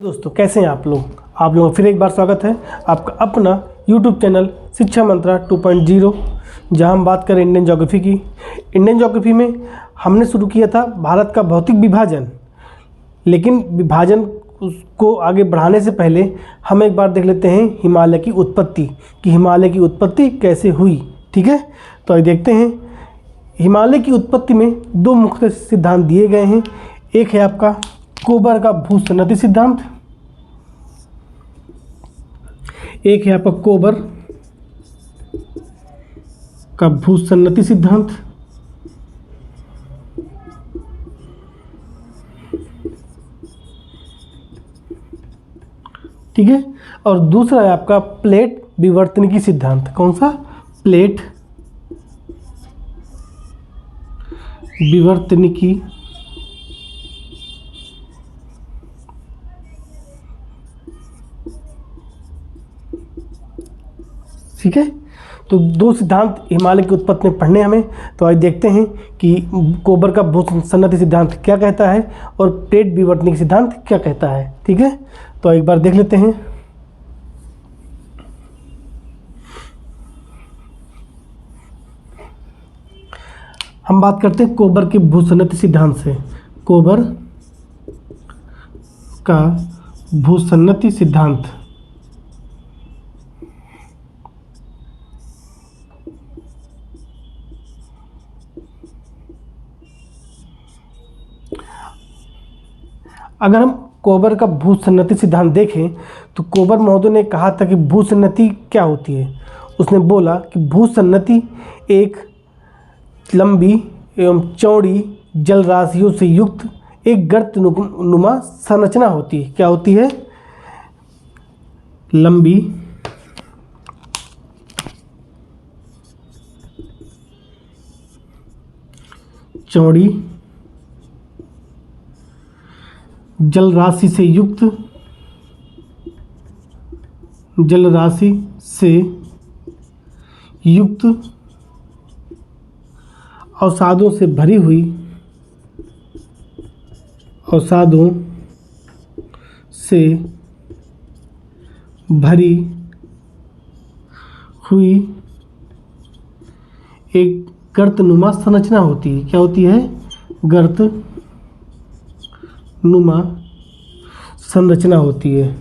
दोस्तों कैसे हैं आप लोगों का फिर एक बार स्वागत है आपका अपना YouTube चैनल शिक्षा मंत्रा 2.0 जहां हम बात करें इंडियन ज्योग्राफी की। इंडियन ज्योग्राफी में हमने शुरू किया था भारत का भौतिक विभाजन, लेकिन विभाजन को आगे बढ़ाने से पहले हम एक बार देख लेते हैं हिमालय की उत्पत्ति कि हिमालय की उत्पत्ति कैसे हुई। ठीक है, तो आइए देखते हैं। हिमालय की उत्पत्ति में दो मुख्य सिद्धांत दिए गए हैं। एक है आपका कोबर का भूसन्नति सिद्धांत, एक है आपका कोबर का भूसन्नति सिद्धांत, ठीक है। और दूसरा है आपका प्लेट विवर्तनिकी सिद्धांत। कौन सा? प्लेट विवर्तनिकी ठीक है। तो दो सिद्धांत हिमालय की उत्पत्ति में पढ़ने हमें। तो आज देखते हैं कि कोबर का भूसन्नति सिद्धांत क्या कहता है और प्लेट विवर्तनिकी सिद्धांत क्या कहता है। ठीक है, तो एक बार देख लेते हैं। हम बात करते हैं कोबर के भूसन्नति सिद्धांत से। कोबर का भूसन्नति सिद्धांत अगर हम कोबर का भूसन्नति सिद्धांत देखें तो कोबर महोदय ने कहा था कि भूसन्नति क्या होती है। उसने बोला कि भूसन्नति एक लंबी एवं चौड़ी जलराशियों से युक्त एक गर्तनुमा संरचना होती है। क्या होती है? लंबी चौड़ी जलराशि से युक्त अवसादों से भरी हुई एक गर्तनुमा संरचना होती है। क्या होती है? गर्तनुमा संरचना होती है।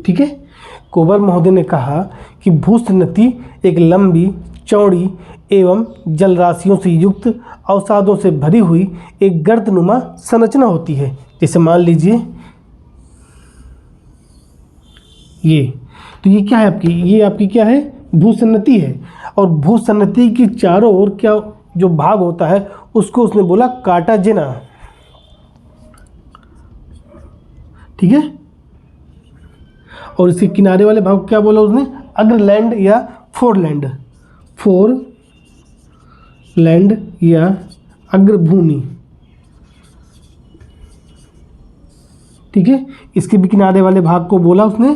ठीक है, कोबर महोदय ने कहा कि भूसन्नति एक लंबी चौड़ी एवं जलराशियों से युक्त अवसादों से भरी हुई एक गर्तनुमा संरचना होती है। जैसे मान लीजिए तो ये क्या है आपकी? ये आपकी क्या है? भूसन्नति है। और भूसन्नति की चारों ओर क्या जो भाग होता है उसको उसने बोला काटाजेना। ठीक है, और इसके किनारे वाले भाग को क्या बोला उसने? अग्रलैंड या फोरलैंड या अग्रभूमि। ठीक है, इसके भी किनारे वाले भाग को बोला उसने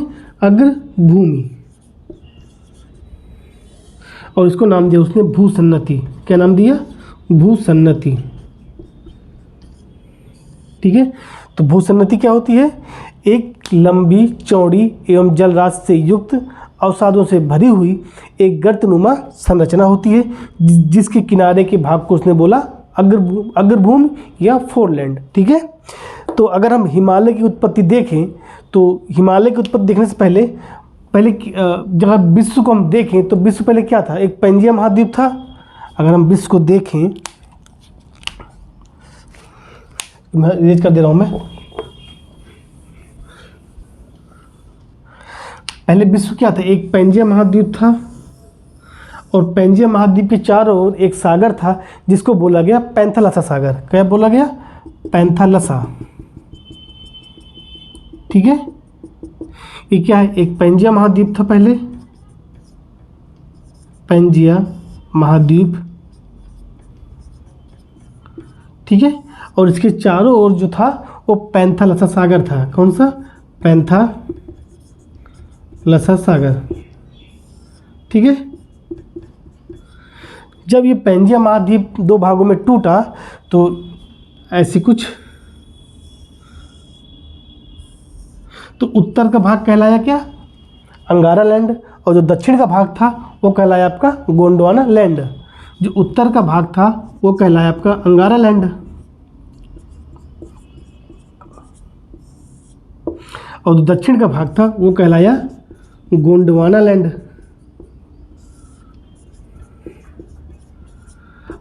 अग्रभूमि, और इसको नाम दिया उसने भूसन्नति। क्या नाम दिया? भूसन्नति। ठीक है, तो भूसन्नति क्या होती है? एक लंबी चौड़ी एवं जलराशि से युक्त अवसादों से भरी हुई एक गर्तनुमा संरचना होती है जिसके किनारे के भाग को उसने बोला अग्रभूमि या फोरलैंड। ठीक है, तो अगर हम हिमालय की उत्पत्ति देखें तो हिमालय की उत्पत्ति देखने से पहले जब विश्व को हम देखें तो विश्व पहले क्या था? एक पैंजिया महाद्वीप था। अगर हम विश्व को देखें, मैं इरेज कर दे रहा हूं। मैं पहले विश्व क्या था? एक पैंजिया महाद्वीप था, और पैंजिया महाद्वीप के चारों ओर एक सागर था जिसको बोला गया पैंथालसा सागर। क्या बोला गया? पैंथालसा। ठीक है, ये क्या है? एक पैंजिया महाद्वीप था पहले, पैंजिया महाद्वीप। ठीक है, और इसके चारों ओर जो था वो पैंथालसा सागर था। कौन सा? पैंथालसा सागर। ठीक है, जब ये पैंजिया महाद्वीप दो भागों में टूटा तो ऐसी कुछ, तो उत्तर का भाग कहलाया क्या, अंगारा लैंड, और जो दक्षिण का भाग था वो कहलाया आपका गोंडवाना लैंड। जो उत्तर का भाग था वो कहलाया आपका अंगारा लैंड, और जो दक्षिण का भाग था वो कहलाया गोंडवाना लैंड।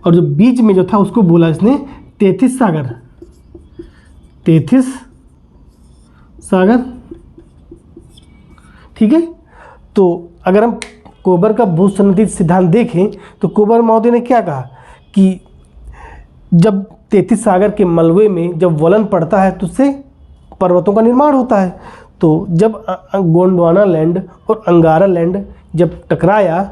और जो बीच में जो था उसको बोला इसने तेथिस सागर, तेथिस सागर। ठीक है, तो अगर हम कोबर का भूसंधित सिद्धांत देखें तो कोबर महोदय ने क्या कहा कि जब तेथिस सागर के मलबे में जब वलन पड़ता है तो उससे पर्वतों का निर्माण होता है। तो जब गोंडवाना लैंड और अंगारा लैंड जब टकराया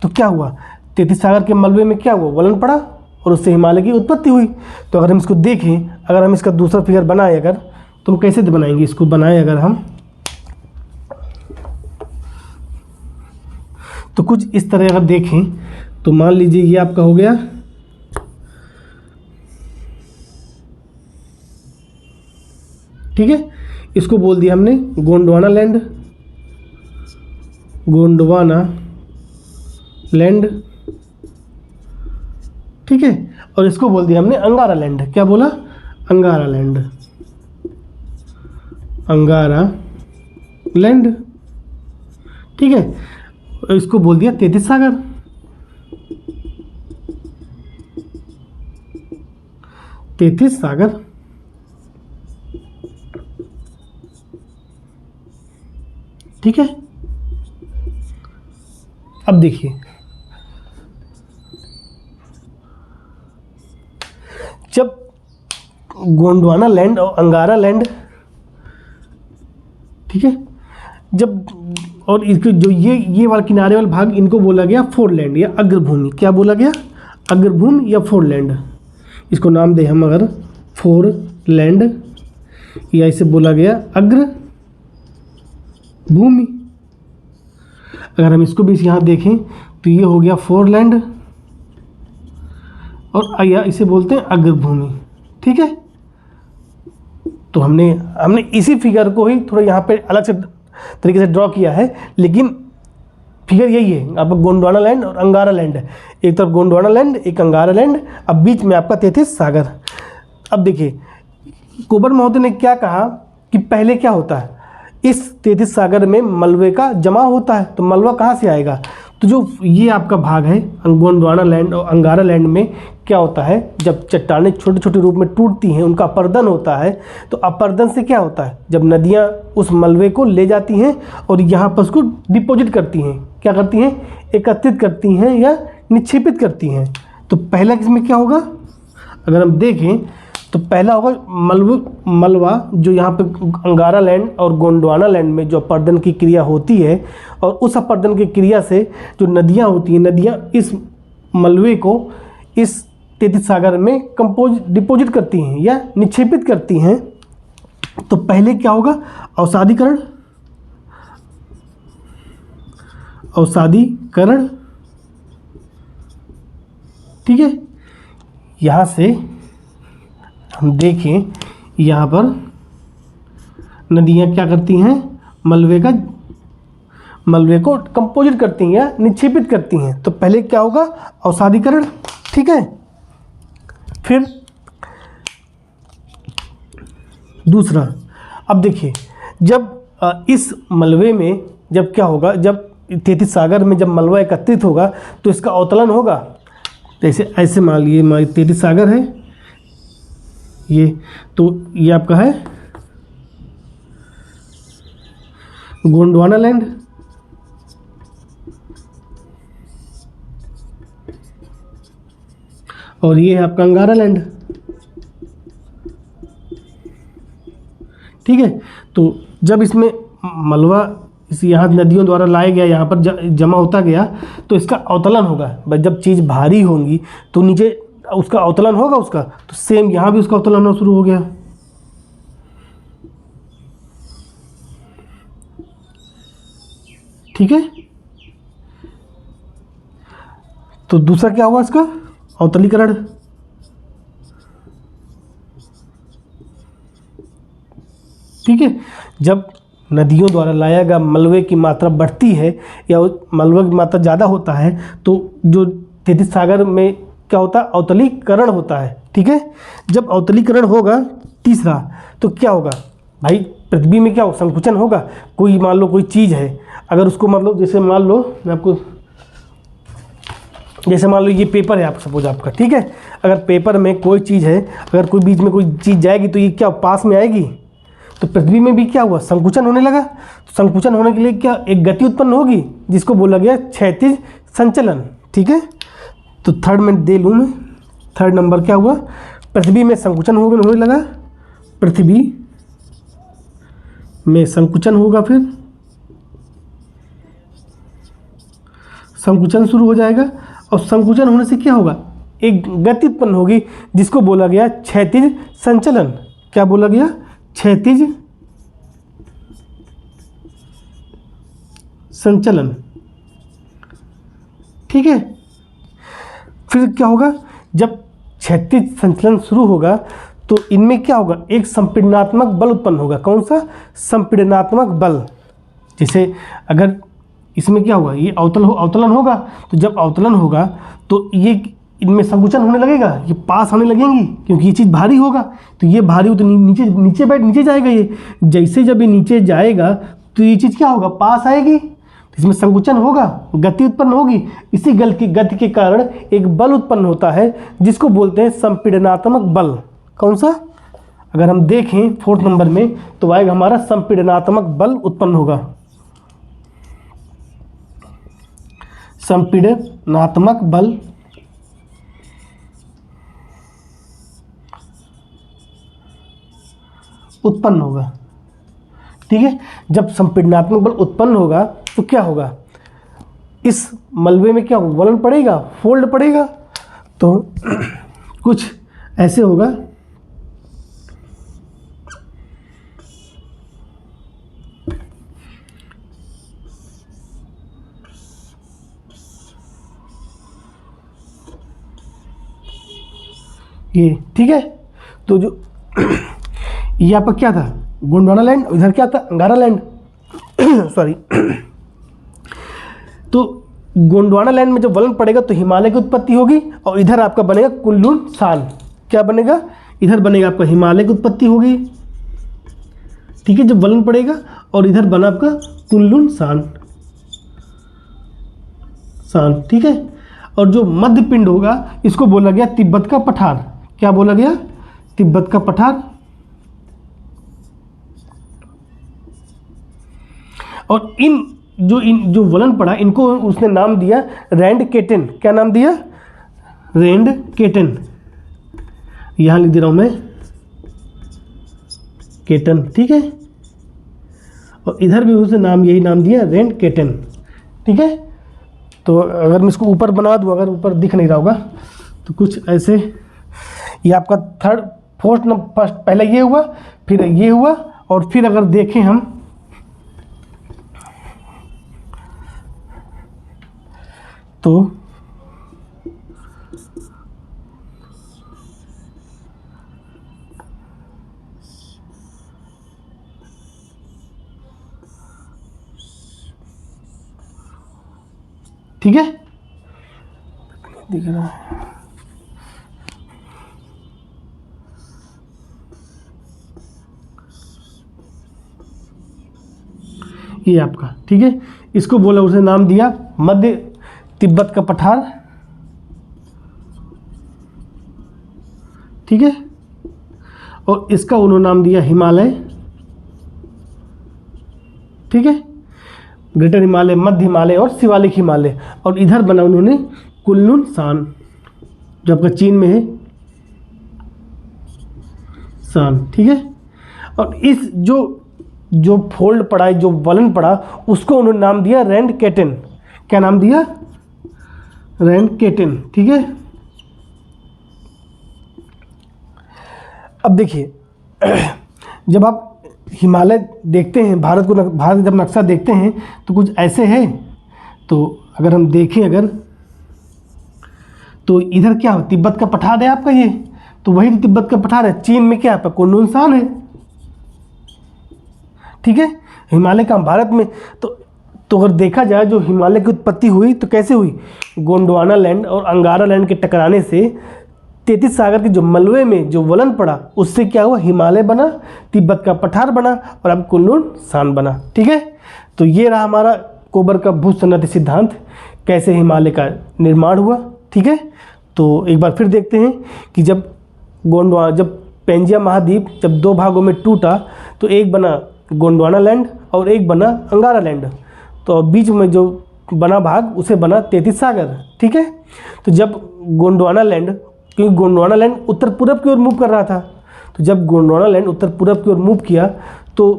तो क्या हुआ, तेथिस सागर के मलबे में क्या हुआ, वलन पड़ा और उससे हिमालय की उत्पत्ति हुई। तो अगर हम इसको देखें, अगर हम इसका दूसरा फिगर बनाए, अगर तो हम कैसे बनाएंगे इसको, बनाए अगर हम तो कुछ इस तरह अगर देखें तो मान लीजिए ये आपका हो गया, ठीक है, इसको बोल दिया हमने गोंडवाना लैंड, गोंडवाना लैंड, ठीक है, और इसको बोल दिया हमने अंगारा लैंड। क्या बोला, अंगारा लैंड, अंगारा लैंड, ठीक है, और इसको बोल दिया तेथिस सागर, तेथिस सागर, ठीक है। अब देखिए, जब गोंडवाना लैंड और अंगारा लैंड, ठीक है, जब और इसके जो ये वाला किनारे वाला भाग इनको बोला गया फोरलैंड या अग्रभूमि। क्या बोला गया, अग्रभूमि या फोरलैंड। इसको नाम दे हम अगर फोरलैंड, या इसे बोला गया अग्र भूमि। अगर हम इसको भी यहाँ देखें तो ये हो गया फोरलैंड और या इसे बोलते हैं अग्रभूमि, ठीक है। तो हमने इसी फिगर को ही थोड़ा यहाँ पे अलग से तरीके से ड्रॉ किया है, लेकिन फिगर यही है, आपका गोंडवाना लैंड और अंगारा लैंड है, एक तरफ गोंडवाना लैंड एक अंगारा लैंड, अब बीच में आपका तेथिस सागर। अब देखिए कोबर महोदय ने क्या कहा कि पहले क्या होता है, इस तेथिस सागर में मलबे का जमा होता है, तो मलबा कहाँ से आएगा, तो जो ये आपका भाग है गोंडवाना लैंड और अंगारा लैंड में क्या होता है, जब चट्टानें छोटे छोटे रूप में टूटती हैं उनका अपर्दन होता है, तो अपर्दन से क्या होता है, जब नदियाँ उस मलबे को ले जाती हैं और यहाँ पर उसको डिपॉजिट करती हैं, क्या करती हैं, एकत्रित करती हैं या निक्षेपित करती हैं। तो पहला इसमें क्या होगा, अगर हम देखें तो पहला होगा मलबा जो यहाँ पे अंगारा लैंड और गोंडवाना लैंड में जो अपर्दन की क्रिया होती है, और उस अपर्दन की क्रिया से जो नदियाँ होती हैं, नदियाँ इस मलबे को इस तेथिस सागर में डिपॉजिट करती हैं या निक्षेपित करती हैं। तो पहले क्या होगा, अवसादीकरण, अवसादीकरण, ठीक है। यहाँ से हम देखें, यहाँ पर नदियाँ क्या करती हैं, मलबे को कंपोजिट करती हैं या निक्षेपित करती हैं। तो पहले क्या होगा, अवसादीकरण, ठीक है। फिर दूसरा, अब देखिए जब इस मलबे में जब क्या होगा, जब तेथिस सागर में जब मलबा एकत्रित होगा तो इसका अवतलन होगा। जैसे ऐसे मान लीजिए तेथिस सागर है ये, तो ये आपका है गोंडवाना लैंड, और ये है आपका अंगारा लैंड, ठीक है। तो जब इसमें मलबा इस यहाँ नदियों द्वारा लाया गया, यहाँ पर जमा होता गया, तो इसका अवतलन होगा। जब चीज़ भारी होंगी तो नीचे उसका अवतलन होगा उसका, तो सेम यहाँ भी उसका अवतलन होना शुरू हो गया, ठीक है। तो दूसरा क्या हुआ इसका, अवतलीकरण। ठीक है, जब नदियों द्वारा लाया गया मलबे की मात्रा बढ़ती है या मलबे की मात्रा ज़्यादा होता है तो जो तैतीस सागर में क्या होता है, अवतलीकरण होता है। ठीक है, जब अवतलीकरण होगा तीसरा तो क्या होगा भाई, पृथ्वी में क्या हो, संकुचन होगा। कोई मान लो कोई चीज़ है, अगर उसको मतलब जैसे मान लो मैं आपको, जैसे मान लो ये पेपर है आप सपोज आपका, ठीक है, अगर पेपर में कोई चीज़ है, अगर कोई बीच में कोई चीज़ जाएगी तो ये क्या पास में आएगी। तो पृथ्वी में भी क्या हुआ, संकुचन होने लगा। तो संकुचन होने के लिए क्या एक गति उत्पन्न होगी जिसको बोला गया क्षैतिज संचलन। ठीक है, तो थर्ड में दे लूँ मैं, थर्ड नंबर क्या हुआ, पृथ्वी में संकुचन होने लगा, पृथ्वी में संकुचन होगा, फिर संकुचन शुरू हो जाएगा और संकुचन होने से क्या होगा, एक गति उत्पन्न होगी जिसको बोला गया क्षैतिज संचलन। क्या बोला गया, क्षैतिज संचलन। ठीक है, फिर क्या होगा, जब क्षैतिज संचलन शुरू होगा तो इनमें क्या होगा, एक संपीड़नात्मक बल उत्पन्न होगा। कौन सा, संपीड़नात्मक बल। जैसे अगर इसमें क्या होगा, ये अवतलन होगा, तो जब अवतलन होगा तो ये इनमें संकुचन होने लगेगा, ये पास आने लगेंगी क्योंकि ये चीज़ भारी होगा। तो ये भारी हो तो नीचे जाएगा। ये जैसे जब ये नीचे जाएगा तो ये चीज़ क्या होगा, पास आएगी, तो इसमें संकुचन होगा, गति उत्पन्न होगी। इसी गति के कारण एक बल उत्पन्न होता है जिसको बोलते हैं संपीड़नात्मक बल। कौन सा, अगर हम देखें फोर्थ नंबर में तो आएगा हमारा संपीड़नात्मक बल उत्पन्न होगा। संपीड़नात्मक बल उत्पन्न होगा। ठीक है, जब संपीड़नात्मक बल उत्पन्न होगा तो क्या होगा, इस मलबे में क्या वलन पड़ेगा, फोल्ड पड़ेगा। तो कुछ ऐसे होगा, ये। ठीक है, तो जो ये आपका क्या था, गोंडवाना लैंड, इधर क्या था, अंगारा लैंड सॉरी। तो गोंडवाना लैंड में जब वलन पड़ेगा तो हिमालय की उत्पत्ति होगी और इधर आपका बनेगा कुनलुन सान। क्या बनेगा, इधर बनेगा आपका हिमालय की उत्पत्ति होगी। ठीक है, जब वलन पड़ेगा और इधर बना आपका कुनलुन सान। ठीक है, और जो मध्य पिंड होगा इसको बोला गया तिब्बत का पठार। क्या बोला गया, तिब्बत का पठार। और इन जो वलन पड़ा इनको उसने नाम दिया रैंड केटन। क्या नाम दिया, रैंड केटन। यहाँ लिख दे रहा हूँ मैं, केटन। ठीक है, और इधर भी उसने नाम यही नाम दिया, रैंड केटन। ठीक है, तो अगर मैं इसको ऊपर बना दूँ, अगर ऊपर दिख नहीं रहा होगा तो कुछ ऐसे, ये आपका थर्ड फोर्थ नंबर, फर्स्ट पहले ये हुआ, फिर ये हुआ, और फिर अगर देखें हम तो ठीक है, दिख रहा है, ये आपका। ठीक है, इसको बोला, उसने नाम दिया मध्य तिब्बत का पठार। ठीक है, और इसका उन्होंने नाम दिया हिमालय। ठीक है, ग्रेटर हिमालय, मध्य हिमालय और शिवालिक हिमालय। और इधर बना उन्होंने कुनलुन सान, जो आपका चीन में है, सान। ठीक है, और इस जो फोल्ड पड़ा है, जो वलन पड़ा, उसको उन्होंने नाम दिया रैंड केटन। क्या नाम दिया, रैंड केटन। ठीक है, अब देखिए, जब आप हिमालय देखते हैं, भारत जब नक्शा देखते हैं तो कुछ ऐसे है। तो अगर हम देखें, अगर तो इधर क्या हो, तिब्बत का पठार है आपका ये, तो वही तो तिब्बत का पठार है। चीन में क्या है आपका, कुनलुन है, ठीक है। हिमालय का भारत में तो अगर देखा जाए जो हिमालय की उत्पत्ति हुई तो कैसे हुई, गोंडवाना लैंड और अंगारा लैंड के टकराने से 33 सागर के जो मलबे में जो वलन पड़ा उससे क्या हुआ, हिमालय बना, तिब्बत का पठार बना और अब कुनलुन बना, ठीक है। तो ये रहा हमारा कोबर का भूसंनति सिद्धांत, कैसे हिमालय का निर्माण हुआ, ठीक है। तो एक बार फिर देखते हैं कि जब पेंजिया महाद्वीप जब 2 भागों में टूटा तो एक बना गोंडवाना लैंड और एक बना अंगारा लैंड, तो बीच में जो बना भाग उसे बना 33 सागर, ठीक है। तो जब गोंडवाना लैंड, क्योंकि गोंडवाना लैंड उत्तर पूरब की ओर मूव कर रहा था, तो जब गोंडवाना लैंड उत्तर पूरब की ओर मूव किया तो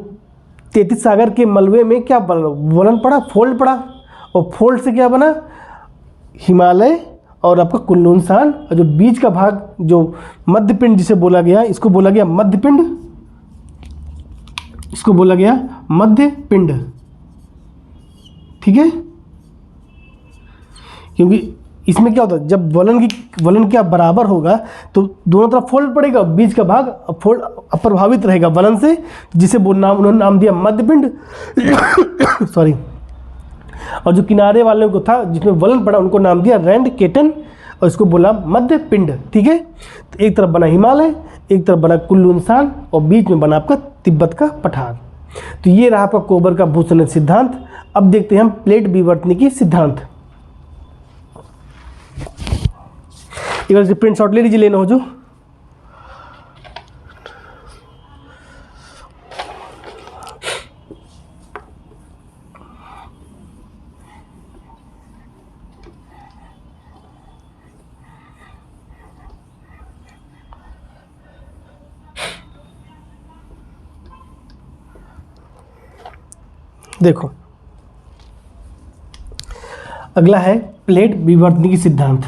33 सागर के मलबे में क्या वलन पड़ा, फोल्ड पड़ा, और फोल्ड से क्या बना, हिमालय और आपका कुनलुन, और जो बीच का भाग जो मध्य पिंड जिसे बोला गया, इसको बोला गया मध्य पिंड, इसको बोला गया मध्य पिंड, ठीक है। क्योंकि इसमें क्या होता है, जब वलन क्या बराबर होगा तो दोनों तरफ फोल्ड पड़ेगा, बीच का भाग फोल्ड अप्रभावित रहेगा वलन से, जिसे उन्होंने नाम दिया मध्य पिंड सॉरी। और जो किनारे वालों को था जिसमें वलन पड़ा उनको नाम दिया रैंड केटन और इसको बोला मध्य पिंड, ठीक है। तो एक तरफ बना हिमालय, एक तरफ बना कुनलुन और बीच में बना आपका तिब्बत का पठार। तो ये रहा आपका कोबर का भूसंनति सिद्धांत। अब देखते हैं हम प्लेट विवर्तनिकी सिद्धांत। एक बार प्रिंट शॉट ले लीजिए, लेना हो जो। देखो अगला है प्लेट विवर्तनिकी सिद्धांत।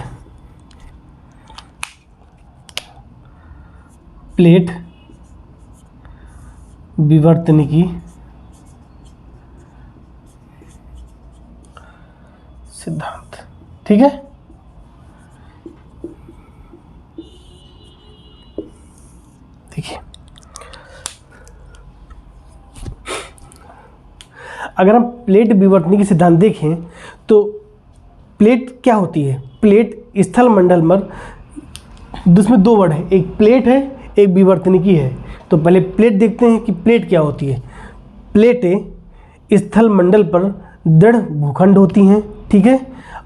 प्लेट विवर्तनिकी सिद्धांत, ठीक है। देखिए अगर हम प्लेट विवर्तनिकी सिद्धांत देखें तो प्लेट क्या होती है, प्लेट स्थल मंडल पर, जिसमें 2 वर्ड है, एक प्लेट है एक विवर्तनिकी है। तो पहले प्लेट देखते हैं कि प्लेट क्या होती है। प्लेटें स्थल मंडल पर दृढ़ भूखंड होती हैं, ठीक है।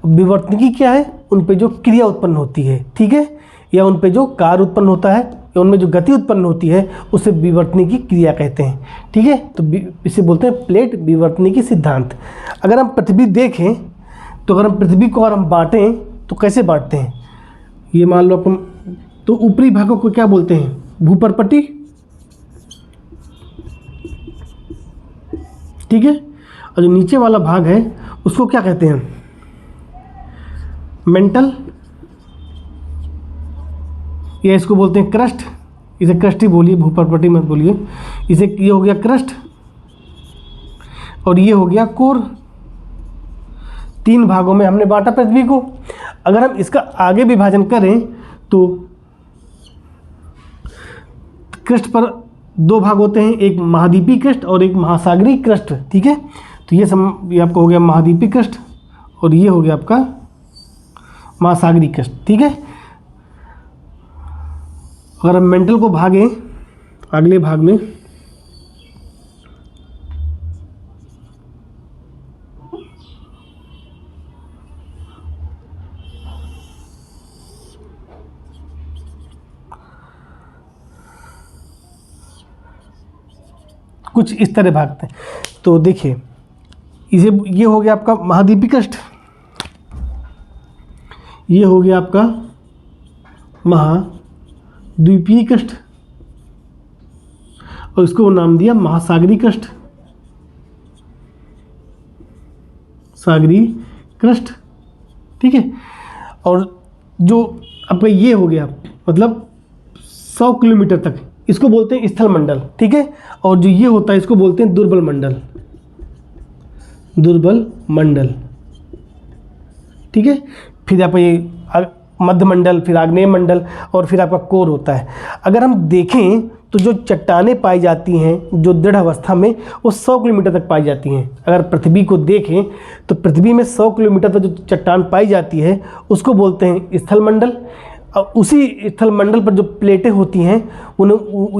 विवर्तनिकी क्या है, उन पे जो क्रिया उत्पन्न होती है, ठीक है, या उन पे जो कार्य उत्पन्न होता है या उनमें जो गति उत्पन्न होती है उसे विवर्तनिकी क्रिया कहते हैं, ठीक है। तो इसे बोलते हैं प्लेट विवर्तनिकी सिद्धांत। अगर हम पृथ्वी देखें तो अगर हम पृथ्वी को हम बांटें तो कैसे बांटते हैं, ये मान लो अपन, तो ऊपरी भागों को क्या बोलते हैं, भूपर्पटी, ठीक है। और जो नीचे वाला भाग है उसको क्या कहते हैं, मेंटल, या इसको बोलते हैं क्रस्ट, इसे क्रस्ट ही बोलिए, भूपर्पटी मत बोलिए। इसे ये हो गया क्रस्ट और ये हो गया कोर। 3 भागों में हमने बांटा पृथ्वी को। अगर हम इसका आगे विभाजन करें तो क्रस्ट पर 2 भाग होते हैं, एक महाद्वीपीय क्रस्ट और एक महासागरीय क्रस्ट, ठीक है। तो ये आपका हो गया महाद्वीपीय क्रस्ट और ये हो गया आपका महासागरीय क्रस्ट, ठीक है। अगर हम मेंटल को भागें अगले भाग में, कुछ इस तरह भागते हैं। तो देखिए इसे, ये हो गया आपका महाद्वीपीय क्रस्ट, ये हो गया आपका महाद्वीपीय क्रस्ट और इसको नाम दिया महासागरीय क्रस्ट, सागरीय क्रस्ट, ठीक है। और जो आपका ये हो गया मतलब 100 किलोमीटर तक, इसको बोलते हैं स्थल मंडल, ठीक है। और जो ये होता है इसको बोलते हैं दुर्बल मंडल, दुर्बल मंडल, ठीक है। फिर आप ये मध्यमंडल, फिर आग्नेय मंडल और फिर आपका कोर होता है। अगर हम देखें तो जो चट्टानें पाई जाती हैं जो दृढ़ अवस्था में, वो 100 किलोमीटर तक पाई जाती हैं। अगर पृथ्वी को देखें तो पृथ्वी में 100 किलोमीटर तक जो चट्टान पाई जाती है उसको बोलते हैं स्थल मंडल। और उसी स्थल मंडल पर जो प्लेटें होती हैं उन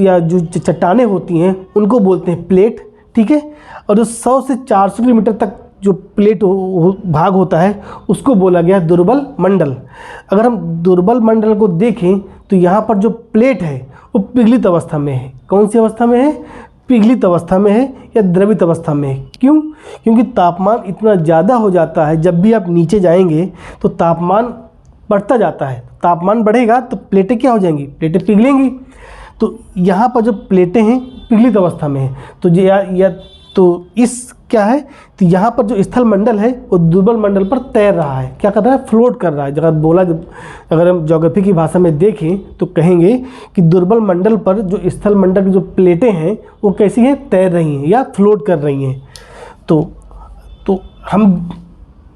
या जो चट्टानें होती हैं उनको बोलते हैं प्लेट, ठीक है। और जो 100 से 400 किलोमीटर तक जो प्लेट भाग होता है उसको बोला गया दुर्बल मंडल। अगर हम दुर्बल मंडल को देखें तो यहाँ पर जो प्लेट है वो पिघलित अवस्था में है। कौन सी अवस्था में है? पिघलित अवस्था में है या द्रवित अवस्था में है। क्यों? क्योंकि तापमान इतना ज़्यादा हो जाता है, जब भी आप नीचे जाएंगे तो तापमान बढ़ता जाता है। तापमान बढ़ेगा तो प्लेटें क्या हो जाएंगी? प्लेटें पिघलेंगी। तो यहाँ पर जो प्लेटें हैं पिघलित अवस्था में है। तो तो इस क्या है, तो यहाँ पर जो स्थल मंडल है वो दुर्बल मंडल पर तैर रहा है। क्या कर रहा है? फ्लोट कर रहा है। अगर हम ज्योग्राफी की भाषा में देखें तो कहेंगे कि दुर्बल मंडल पर जो स्थल मंडल की जो प्लेटें हैं वो कैसी हैं? तैर रही हैं या फ्लोट कर रही हैं। तो हम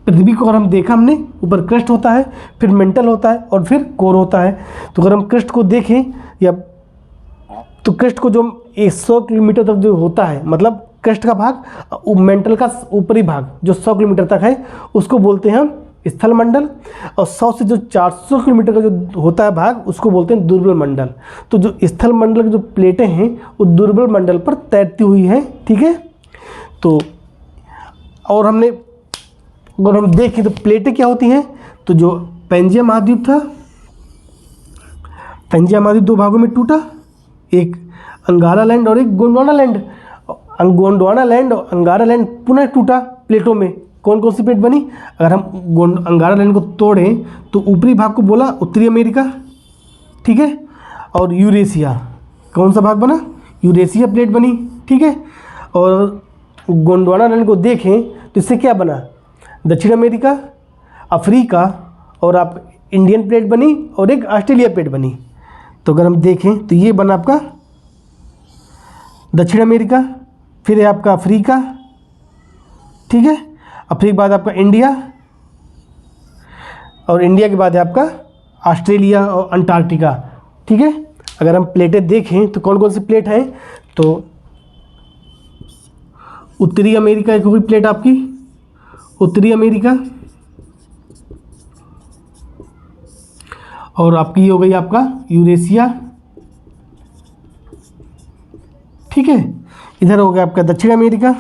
पृथ्वी को अगर हम देखा हमने, ऊपर क्रस्ट होता है, फिर मेंटल होता है और फिर कोर होता है। तो अगर हम क्रस्ट को देखें या तो क्रस्ट को जो 100 किलोमीटर तक जो होता है, मतलब क्रस्ट का भाग, मेंटल का ऊपरी भाग जो 100 किलोमीटर तक है उसको बोलते हैं हम स्थल मंडल। और 100 से जो 400 किलोमीटर का जो होता है भाग उसको बोलते हैं दुर्बल मंडल। तो जो स्थल मंडल की जो प्लेटें हैं वो दुर्बल मंडल पर तैरती हुई हैं, ठीक है। तो और अगर हम देखें तो प्लेटें क्या होती हैं, तो जो पैंजिया महाद्वीप था, पैंजिया महाद्वीप 2 भागों में टूटा, एक अंगारा लैंड और एक गोंडवाना लैंड। गोंडवाना लैंड और अंगारा लैंड पुनः टूटा प्लेटों में। कौन कौन सी प्लेट बनी? अगर हम अंगारा लैंड को तोड़ें तो ऊपरी भाग को बोला उत्तरी अमेरिका, ठीक है, और यूरेशिया। कौन सा भाग बना? यूरेशिया प्लेट बनी, ठीक है। और गोंडवाना लैंड को देखें तो इससे क्या बना? दक्षिण अमेरिका, अफ्रीका और आप इंडियन प्लेट बनी और एक ऑस्ट्रेलिया प्लेट बनी। तो अगर हम देखें तो ये बना आपका दक्षिण अमेरिका, फिर है आपका अफ्रीका, ठीक है। अफ्रीका के बाद आपका इंडिया और इंडिया के बाद है आपका ऑस्ट्रेलिया और अंटार्कटिका, ठीक है। अगर हम प्लेटें देखें तो कौन कौन सी प्लेट हैं, तो उत्तरी अमेरिका एक होगी प्लेट आपकी, उत्तरी अमेरिका, और आपकी हो गई आपका यूरेशिया, ठीक है। इधर हो गया आपका दक्षिण अमेरिका,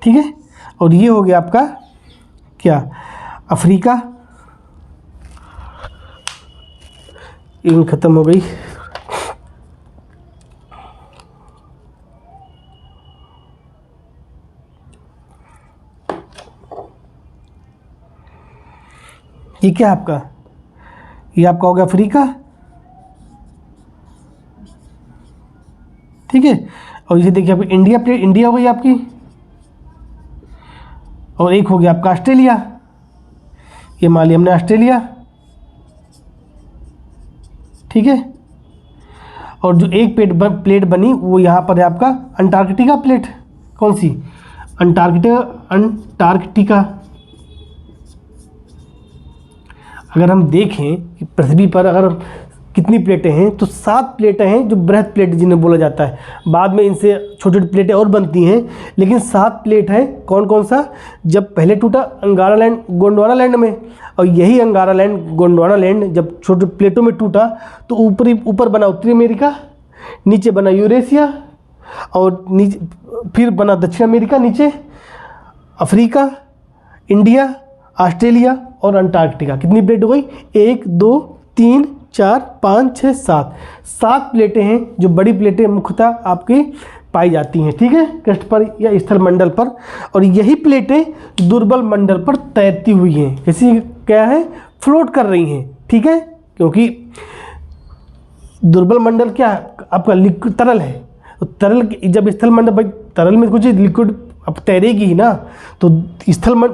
ठीक है। और ये हो गया आपका क्या? अफ्रीका। ये खत्म हो गई। ये क्या है आपका? ये आपका हो गया अफ्रीका, ठीक है। और ये देखिए आपकी इंडिया प्लेट, इंडिया हो गई आपकी, और एक हो गया आपका ऑस्ट्रेलिया। ये मान लिया हमने ऑस्ट्रेलिया, ठीक है। और जो एक प्लेट बनी वो यहाँ पर है आपका अंटार्कटिका प्लेट। कौन सी? अंटार्कटिका। अगर हम देखें कि पृथ्वी पर अगर कितनी प्लेटें हैं तो 7 प्लेटें हैं जो बृहद प्लेट जिन्हें बोला जाता है। बाद में इनसे छोटी छोटी प्लेटें और बनती हैं, लेकिन 7 प्लेट हैं। कौन कौन सा? जब पहले टूटा अंगारा लैंड गोंडवाना लैंड में, और यही अंगारा लैंड गोंडवाना लैंड जब छोटे प्लेटों में टूटा तो ऊपर बना उत्तरी अमेरिका, नीचे बना यूरेशिया, और नीचे फिर बना दक्षिण अमेरिका, नीचे अफ्रीका, इंडिया, ऑस्ट्रेलिया और अंटार्कटिका। कितनी प्लेट हो गई? 1 2 3 4 5 6 7 प्लेटें हैं जो बड़ी प्लेटें मुख्यतः आपकी पाई जाती हैं, ठीक है, क्रस्ट पर या स्थल मंडल पर। और यही प्लेटें दुर्बल मंडल पर तैरती हुई हैं। कैसी क्या है? फ्लोट कर रही हैं, ठीक है। क्योंकि दुर्बल मंडल क्या है? आपका लिक्विड तरल है। तो तरल जब स्थल मंडल, भाई तरल में कुछ लिक्विड अब तैरेगी ही ना। तो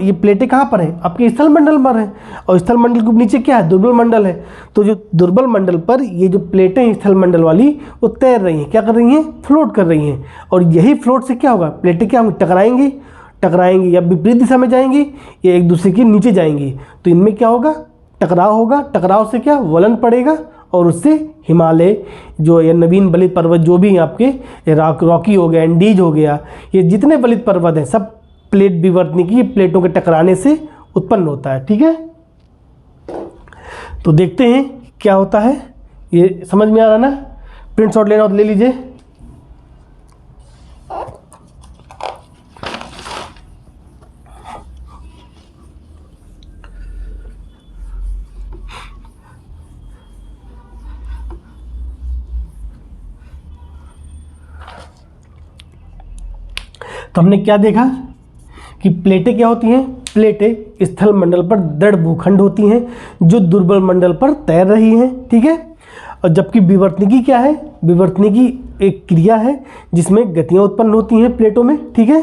ये प्लेटें कहाँ पर हैं? आपके स्थल मंडल पर हैं, और स्थल मंडल के नीचे क्या है? दुर्बल मंडल है। तो जो दुर्बल मंडल पर ये जो प्लेटें हैं स्थल मंडल वाली, वो तैर रही हैं। क्या कर रही हैं? फ्लोट कर रही हैं। और यही फ्लोट से क्या होगा? प्लेटें क्या होंगी? टकराएंगी, या विपरीत दिशा में जाएंगी, या एक दूसरे के नीचे जाएंगी। तो इनमें क्या होगा? टकराव होगा। टकराव से क्या? वलन पड़ेगा, और उससे हिमालय जो ये नवीन बलित पर्वत जो भी हैं आपके, रॉकी हो गया, एंडीज हो गया, ये जितने बलित पर्वत हैं सब प्लेट विवर्तनिकी प्लेटों के टकराने से उत्पन्न होता है। ठीक है, तो देखते हैं क्या होता है। ये समझ में आ रहा ना? प्रिंट शॉट लेना हो तो ले लीजिए। तो हमने क्या देखा कि प्लेटें क्या होती हैं? प्लेटें स्थल मंडल पर दृढ़ भूखंड होती हैं जो दुर्बल मंडल पर तैर रही हैं। ठीक है, और जबकि विवर्तनिकी क्या है? विवर्तनिकी एक क्रिया है जिसमें गतियां उत्पन्न होती हैं प्लेटों में। ठीक है,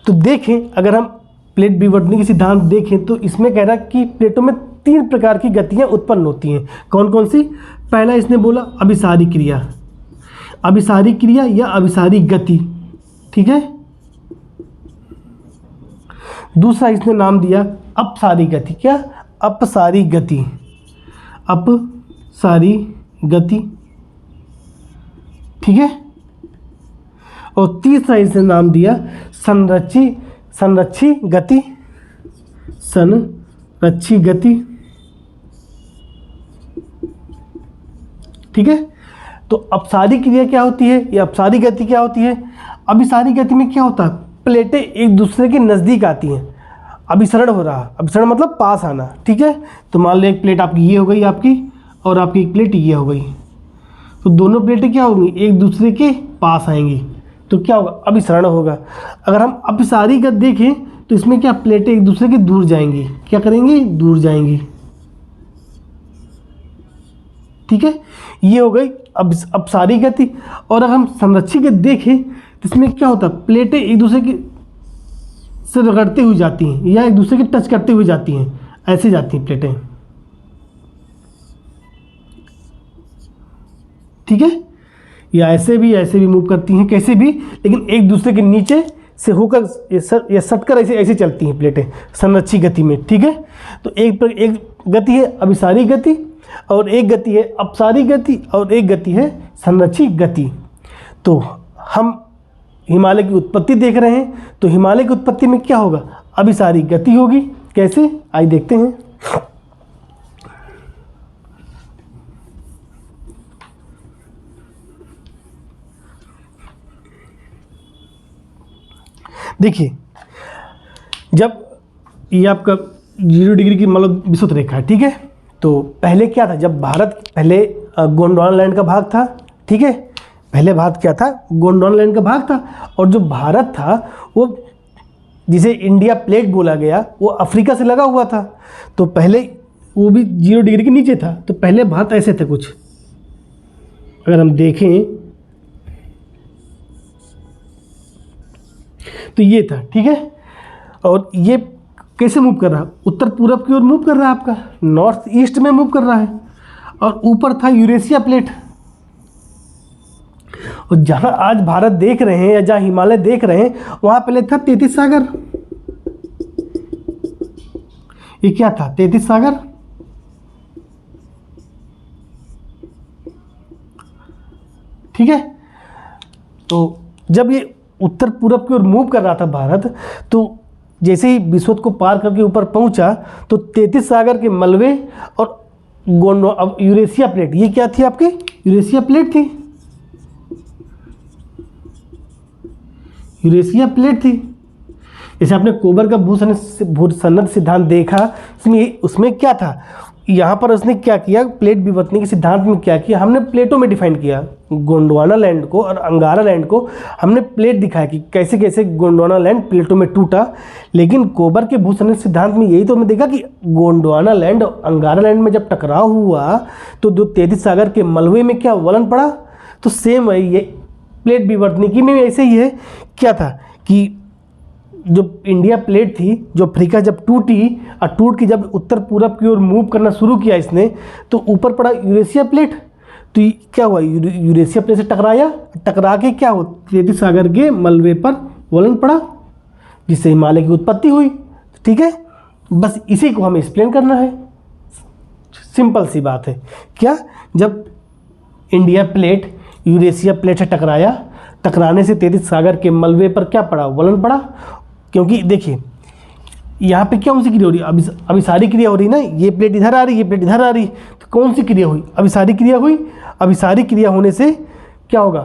तो देखें, अगर हम प्लेट विवर्तनिकी सिद्धांत देखें तो इसमें कह रहा है कि प्लेटों में 3 प्रकार की गतियां उत्पन्न होती हैं। कौन कौन सी? पहला इसने बोला अभिसारी क्रिया, अभिसारी क्रिया या अभिसारी गति। ठीक है, दूसरा इसने नाम दिया अपसारी गति। क्या? अपसारी गति, अपसारी गति। ठीक है, और तीसरा इसने नाम दिया संरक्षी गति, संरक्षी गति। ठीक है, तो अपसारी क्रिया क्या होती है या अपसारी गति क्या होती है? अभिसारी गति में क्या होता है? प्लेटें एक दूसरे के नज़दीक आती हैं। अभिसरण हो रहा, अभिसरण मतलब पास आना। ठीक है, तो मान लो एक प्लेट आपकी ये हो गई आपकी, और आपकी एक प्लेट ये हो गई, तो दोनों प्लेटें क्या होंगी? एक दूसरे के पास आएंगी, तो क्या होगा? अभिसरण होगा। अगर हम अपसारी गति देखें तो इसमें क्या? प्लेटें एक दूसरे के दूर जाएंगी। क्या करेंगी? दूर जाएंगी। ठीक है, ये हो गई अपसारी गति। और अगर हम संरक्षी गति देखें तो इसमें क्या होता है? प्लेटें एक दूसरे की से रगड़ते हुए जाती हैं, या एक दूसरे के टच करते हुए जाती हैं, ऐसे जाती हैं प्लेटें। ठीक है, या ऐसे भी मूव करती हैं, कैसे भी, लेकिन एक दूसरे के नीचे से होकर या सटकर ऐसे ऐसे चलती हैं प्लेटें संरक्षी गति में। ठीक है, तो एक गति है अभिसारी गति, और एक गति है अपसारी गति, और एक गति है संरक्षी गति। तो हम हिमालय की उत्पत्ति देख रहे हैं, तो हिमालय की उत्पत्ति में क्या होगा? अभिसारी गति होगी। कैसे? आइए देखते हैं। देखिए, जब ये आपका 0 डिग्री की मतलब विषुवत रेखा है। ठीक है, तो पहले क्या था? जब भारत पहले गोंडवाना लैंड का भाग था। ठीक है, पहले भारत क्या था? गोंडवाना लैंड का भाग था। और जो भारत था वो जिसे इंडिया प्लेट बोला गया, वो अफ्रीका से लगा हुआ था। तो पहले वो भी 0 डिग्री के नीचे था। तो पहले भारत ऐसे थे कुछ, अगर हम देखें तो ये था। ठीक है, और ये कैसे मूव कर रहा है? उत्तर पूरब की ओर मूव कर रहा है, आपका नॉर्थ ईस्ट में मूव कर रहा है। और ऊपर था यूरेशिया प्लेट। और जहां आज भारत देख रहे हैं या जहां हिमालय देख रहे हैं, वहां पहले था 33 सागर। ये क्या था? 33 सागर। ठीक है, तो जब ये उत्तर पूरब की ओर मूव कर रहा था भारत, तो जैसे ही विषुवत को पार करके ऊपर पहुंचा तो 33 सागर के मलबे और अब यूरेशिया प्लेट, ये क्या थी? आपकी यूरेशिया प्लेट थी। यूरेशिया प्लेट थी। जैसे आपने कोबर का भूसन्नद्ध सिद्धांत देखा, उसमें क्या था? यहाँ पर उसने क्या किया? प्लेट विवर्तनिकी के सिद्धांत में क्या किया? हमने प्लेटों में डिफाइन किया गोंडवाना लैंड को और अंगारा लैंड को। हमने प्लेट दिखाया कि कैसे कैसे गोंडवाना लैंड प्लेटों में टूटा। लेकिन कोबर के भूसन्नद्ध सिद्धांत में यही तो हमने देखा कि गोंडवाना लैंड और अंगारा लैंड में जब टकराव हुआ तो जो 33 सागर के मलबे में क्या वलन पड़ा। तो सेम है ये प्लेट विवर्तनिकी में भी ऐसे ही है। क्या था कि जो इंडिया प्लेट थी, जो अफ्रीका जब टूटी और टूट के जब उत्तर पूरब की ओर मूव करना शुरू किया इसने, तो ऊपर पड़ा यूरेशिया प्लेट। तो क्या हुआ, यूरेशिया प्लेट से टकराया, टकरा के क्या हुआ, तैतीस सागर के मलबे पर वलन पड़ा, जिससे हिमालय की उत्पत्ति हुई। ठीक है, बस इसी को हमें एक्सप्लेन करना है। सिंपल सी बात है। क्या, जब इंडिया प्लेट यूरेशिया प्लेट से टकराया, टकराने से तैतीस सागर के मलबे पर क्या पड़ा, वलन पड़ा। क्योंकि देखिए यहाँ पे क्या कौन सी क्रिया हो रही है, अभिसारी क्रिया हो रही है ना, ये प्लेट इधर आ रही है, ये प्लेट इधर आ रही है, तो कौन सी क्रिया हुई, अभिसारी क्रिया हुई। अभिसारी क्रिया होने से क्या होगा,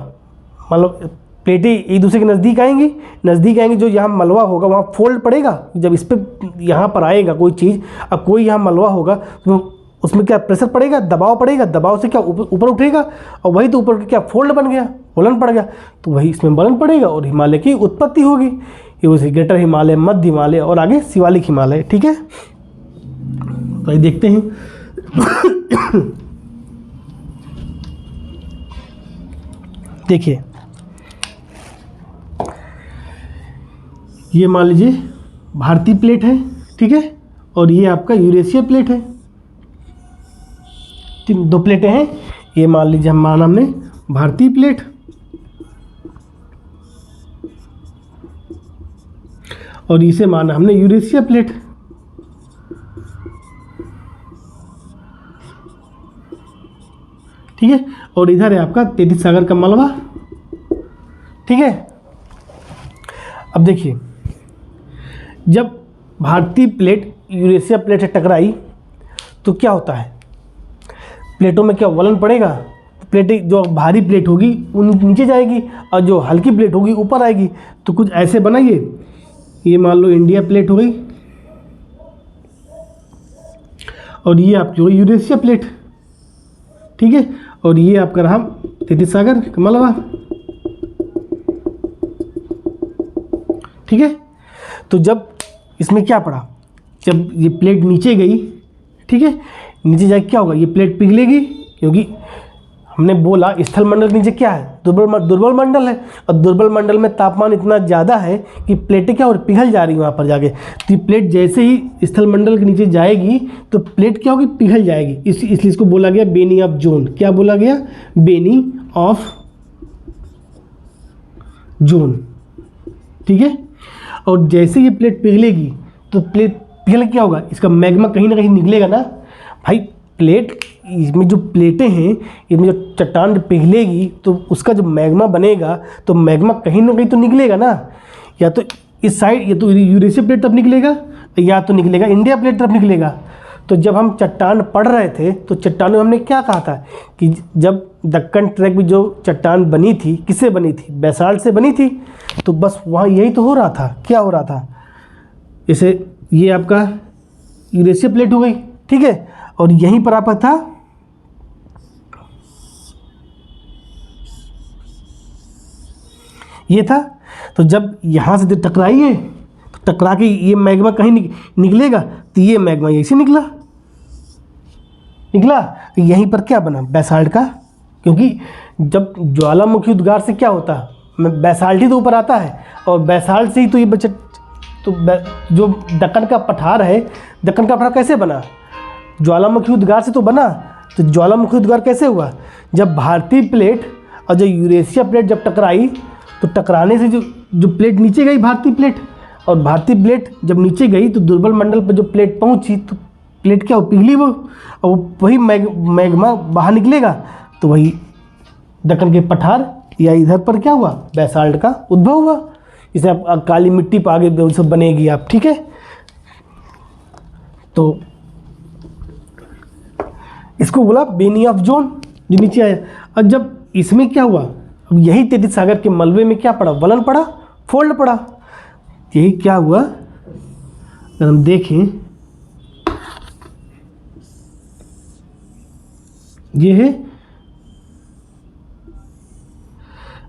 मतलब प्लेटें एक दूसरे के नज़दीक आएंगी, जो यहाँ मलबा होगा वहाँ फोल्ड पड़ेगा। जब इस पर यहाँ पर आएगा कोई चीज़, अब कोई यहाँ मलबा होगा तो उसमें क्या प्रेशर पड़ेगा, दबाव पड़ेगा, दबाव से क्या ऊपर उठेगा, और वही तो ऊपर क्या फोल्ड बन गया, वलन पड़ गया, तो वही इसमें वलन पड़ेगा और हिमालय की उत्पत्ति होगी। ये उसे ग्रेटर हिमालय, मध्य हिमालय और आगे शिवालिक हिमालय। ठीक है, तो ये देखते हैं। देखिए ये मान लीजिए भारतीय प्लेट है, ठीक है, और ये आपका यूरेशिया प्लेट है। दो प्लेटें हैं, ये मान लीजिए हम माना हमने भारतीय प्लेट, और इसे माना हमने यूरेशिया प्लेट। ठीक है, और इधर है आपका तैतीस सागर का मलबा। ठीक है, अब देखिए जब भारतीय प्लेट यूरेशिया प्लेट से टकराई तो क्या होता है, प्लेटों में क्या वलन पड़ेगा, प्लेटें जो भारी प्लेट होगी वो नीचे जाएगी और जो हल्की प्लेट होगी ऊपर आएगी। तो कुछ ऐसे बनाइए, ये मान लो इंडिया प्लेट हो गई और ये आपकी हो गई यूरेशिया प्लेट। ठीक है, और ये आपका रहा तैतीस सागर का मलबा। ठीक है, तो जब इसमें क्या पड़ा, जब ये प्लेट नीचे गई, ठीक है, नीचे जाके क्या होगा, ये प्लेट पिघलेगी, क्योंकि हमने बोला स्थल मंडल के नीचे क्या है, दुर्बल मंडल है, और दुर्बल मंडल में तापमान इतना ज़्यादा है कि प्लेटें क्या हो रही, पिघल जा रही है वहाँ पर जाके। तो ये प्लेट जैसे ही स्थल मंडल के नीचे जाएगी तो प्लेट क्या होगी, पिघल जाएगी। इसलिए इसको बोला गया बेनी ऑफ जोन। क्या बोला गया, बेनी ऑफ जोन। ठीक है, और जैसे ये प्लेट पिघलेगी तो प्लेट पिघल क्या होगा, इसका मैग्मा कहीं ना कहीं निकलेगा ना भाई। प्लेट इसमें जो प्लेटें हैं, इसमें जो चट्टान पिघलेगी तो उसका जो मैग्मा बनेगा, तो मैग्मा कहीं ना कहीं तो निकलेगा ना, या तो इस साइड, या तो यूरेशिया प्लेट तरफ निकलेगा, या तो निकलेगा इंडिया प्लेट तरफ निकलेगा। तो जब हम चट्टान पढ़ रहे थे तो चट्टानों में हमने क्या कहा था कि जब दक्कन ट्रैक में जो चट्टान बनी थी, किससे बनी थी, बेसाल्ट से बनी थी। तो बस वहाँ यही तो हो रहा था। क्या हो रहा था, जैसे ये आपका यूरेशिया प्लेट हो गई, ठीक है, और यहीं पर आपका था ये था। तो जब यहाँ से टकराई है तो टकरा के ये मैग्मा कहीं निकलेगा, तो ये मैग्मा यहीं से निकला। तो यहीं पर क्या बना, बेसाल्ट का, क्योंकि जब ज्वालामुखी उद्गार से क्या होता है, बेसाल्ट ही तो ऊपर आता है, और बेसाल्ट से ही तो ये बचत, तो जो दक्कन का पठार है, दक्कन का पठार कैसे बना, ज्वालामुखी उद्गार से तो बना। तो ज्वालामुखी उद्गार कैसे हुआ, जब भारतीय प्लेट और जो यूरेशिया प्लेट जब टकराई, तो टकराने से जो प्लेट नीचे गई, भारतीय प्लेट, और भारतीय प्लेट जब नीचे गई तो दुर्बल मंडल पर जो प्लेट पहुंची तो प्लेट क्या हो, पिघली वो, और वही मैग्मा बाहर निकलेगा, तो वही दक्कन के पठार या इधर पर क्या हुआ, बेसाल्ट का उद्भव हुआ। इसे आप काली मिट्टी पर आगे सब बनेगी आप। ठीक है, तो इसको बोला बेनी ऑफ जोन, जो नीचे आया। और जब इसमें क्या हुआ, अब यही तैतीस सागर के मलबे में क्या पड़ा, वलन पड़ा, फोल्ड पड़ा। यही क्या हुआ, अगर हम देखें, ये है,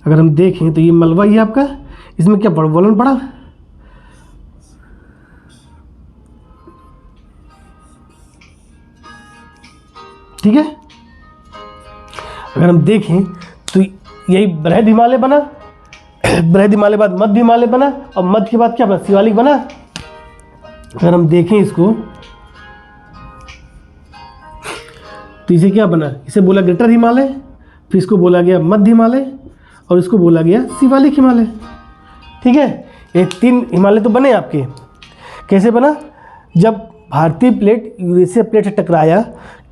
अगर हम देखें तो ये मलबा ही आपका, इसमें क्या पड़ा, वलन पड़ा। ठीक है, अगर हम देखें तो यही बृहद हिमालय बना, बृहद हिमालय बाद मध्य हिमालय बना, और मध्य के बाद क्या बना, शिवालिक बना। अगर हम देखें इसको तो इसे क्या बना, इसे बोला ग्रेटर हिमालय, फिर इसको बोला गया मध्य हिमालय, और इसको बोला गया शिवालिक हिमालय। ठीक है, ये 3 हिमालय तो बने आपके। कैसे बना, जब भारतीय प्लेट यूरेशिया प्लेट से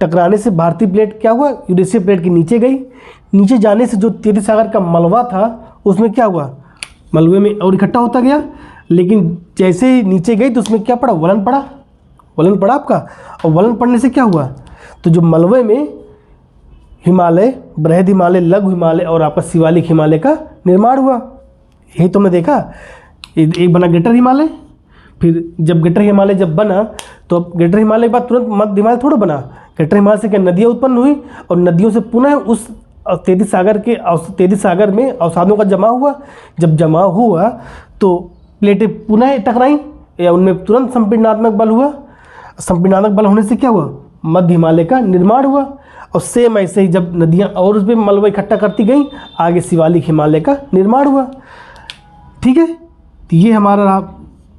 टकराने से भारतीय प्लेट क्या हुआ, यूरेशिया प्लेट के नीचे गई। नीचे जाने से जो तैतीस सागर का मलबा था उसमें क्या हुआ, मलबे में और इकट्ठा होता गया। लेकिन जैसे ही नीचे गई तो उसमें क्या पड़ा, वलन पड़ा आपका। और वलन पड़ने से क्या हुआ, तो जो मलबे में हिमालय, बृहद हिमालय, लघु हिमालय और आपका शिवालिक हिमालय का निर्माण हुआ। यही तो हमने देखा। एक बना ग्रेटर हिमालय, फिर जब ग्रेटर हिमालय जब बना तो ग्रेटर हिमालय के बाद तुरंत मध्य हिमालय थोड़ा बना। ग्रेटर हिमालय से क्या नदियाँ उत्पन्न हुई, और नदियों से पुनः उस तैतीस सागर में अवसादों का जमा हुआ। जब जमा हुआ तो प्लेटें पुनः टकराई, या उनमें तुरंत संपीड़नात्मक बल हुआ। संपीड़नात्मक बल होने से क्या हुआ, मध्य हिमालय का निर्माण हुआ। और सेम ऐसे ही जब नदियाँ और उस पर मलबा इकट्ठा करती गई, आगे शिवालिक हिमालय का निर्माण हुआ। ठीक है, तो ये हमारा रहा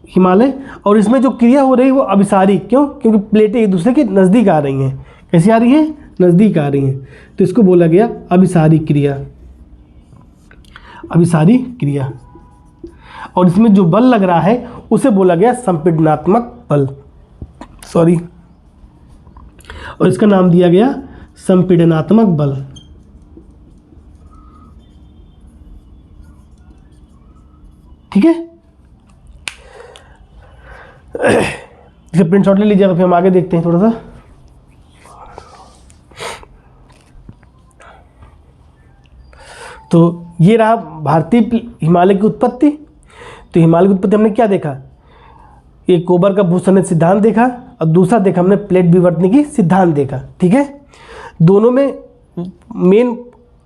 हिमालय। और इसमें जो क्रिया हो रही है वो अभिसारी, क्यों, क्योंकि प्लेटें एक दूसरे के नज़दीक आ रही हैं। कैसी आ रही हैं, नज़दीक आ रही हैं, तो इसको बोला गया अभिसारी क्रिया। अभिसारी क्रिया। और इसमें जो बल लग रहा है उसे बोला गया संपीड़नात्मक बल, और इसका नाम दिया गया संपीड़नात्मक बल। ठीक है, इसे प्रिंट शॉट ले लीजिएगा, फिर हम आगे देखते हैं थोड़ा सा। तो ये रहा भारतीय हिमालय की उत्पत्ति। तो हिमालय की उत्पत्ति हमने क्या देखा, एक कोबर का भूसंचित सिद्धांत देखा, और दूसरा देखा हमने प्लेट विवर्तनिकी सिद्धांत देखा। ठीक है, दोनों में मेन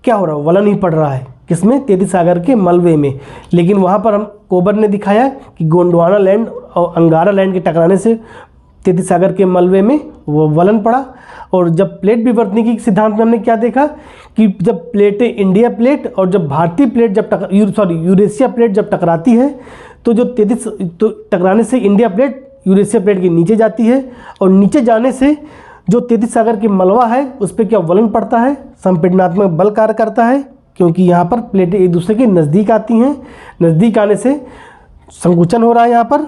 क्या हो रहा है, वलन ही पड़ रहा है। किसमें, तैतीस सागर के मलबे में। लेकिन वहाँ पर हम कोबर ने दिखाया कि गोंडवाना लैंड और अंगारा लैंड के टकराने से तैतीस सागर के मलबे में वो वलन पड़ा। और जब प्लेट विवर्तनिकी सिद्धांत में हमने क्या देखा कि जब प्लेटें इंडिया प्लेट और जब भारतीय प्लेट जब यूरेशिया प्लेट जब टकराती है तो जो टकराने से इंडिया प्लेट यूरेशिया प्लेट के नीचे जाती है, और नीचे जाने से जो तैतीस सागर की मलबा है उस पर क्या वलन पड़ता है, संपीड़नात्मक बल कार्य करता है। क्योंकि यहाँ पर प्लेटें एक दूसरे के नज़दीक आती हैं, नज़दीक आने से संकुचन हो रहा है यहाँ पर,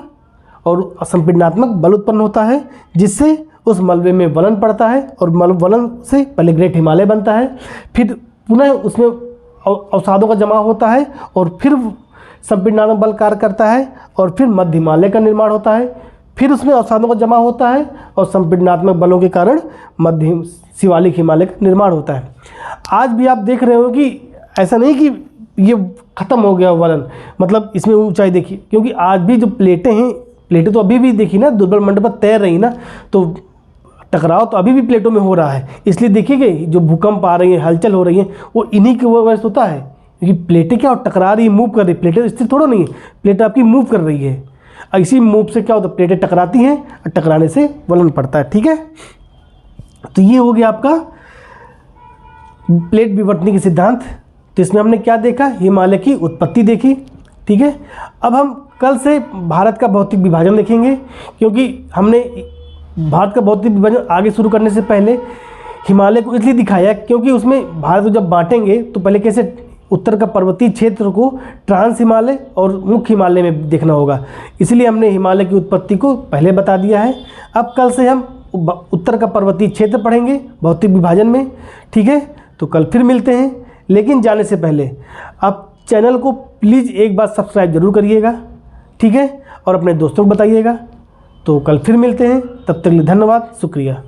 और संपीड़नात्मक बल उत्पन्न होता है, जिससे उस मलबे में वलन पड़ता है, और वलन से पहले ग्रेट हिमालय बनता है, फिर पुनः उसमें अवसादों का जमा होता है, और फिर संपीड़नात्मक बल कार्य करता है, और फिर मध्य हिमालय का निर्माण होता है, फिर उसमें अवसादों का जमा होता है, और संपीड़नात्मक बलों के कारण मध्य शिवालिक हिमालय का निर्माण होता है। आज भी आप देख रहे हो कि ऐसा नहीं कि ये ख़त्म हो गया वलन, मतलब इसमें ऊंचाई देखिए, क्योंकि आज भी जो प्लेटें हैं, प्लेटें तो अभी भी देखिए ना, दुर्बल मंडप पर तैर रही ना, तो टकराव तो अभी भी प्लेटों में हो रहा है। इसलिए देखिए जो भूकंप आ रही है, हलचल हो रही है, वो इन्हीं की वजह से होता है, क्योंकि प्लेटें क्या टकरा रही है, मूव कर रही है। प्लेटें स्थिर थोड़ा नहीं है, प्लेटें आपकी मूव कर रही है। इसी मूव से क्या होता है, प्लेटें टकराती हैं, और टकराने से वलन पड़ता है। ठीक है, तो ये हो गया आपका प्लेट विवर्तनिकी सिद्धांत। तो इसमें हमने क्या देखा, हिमालय की उत्पत्ति देखी। ठीक है, अब हम कल से भारत का भौतिक विभाजन देखेंगे, क्योंकि हमने भारत का भौतिक विभाजन आगे शुरू करने से पहले हिमालय को इसलिए दिखाया क्योंकि उसमें भारत को जब बांटेंगे तो पहले कैसे उत्तर का पर्वतीय क्षेत्र को ट्रांस हिमालय और मुख्य हिमालय में देखना होगा। इसलिए हमने हिमालय की उत्पत्ति को पहले बता दिया है। अब कल से हम उत्तर का पर्वतीय क्षेत्र पढ़ेंगे भौतिक विभाजन में। ठीक है, तो कल फिर मिलते हैं, लेकिन जाने से पहले आप चैनल को प्लीज़ एक बार सब्सक्राइब जरूर करिएगा। ठीक है, और अपने दोस्तों को बताइएगा। तो कल फिर मिलते हैं, तब तक के लिए धन्यवाद, शुक्रिया।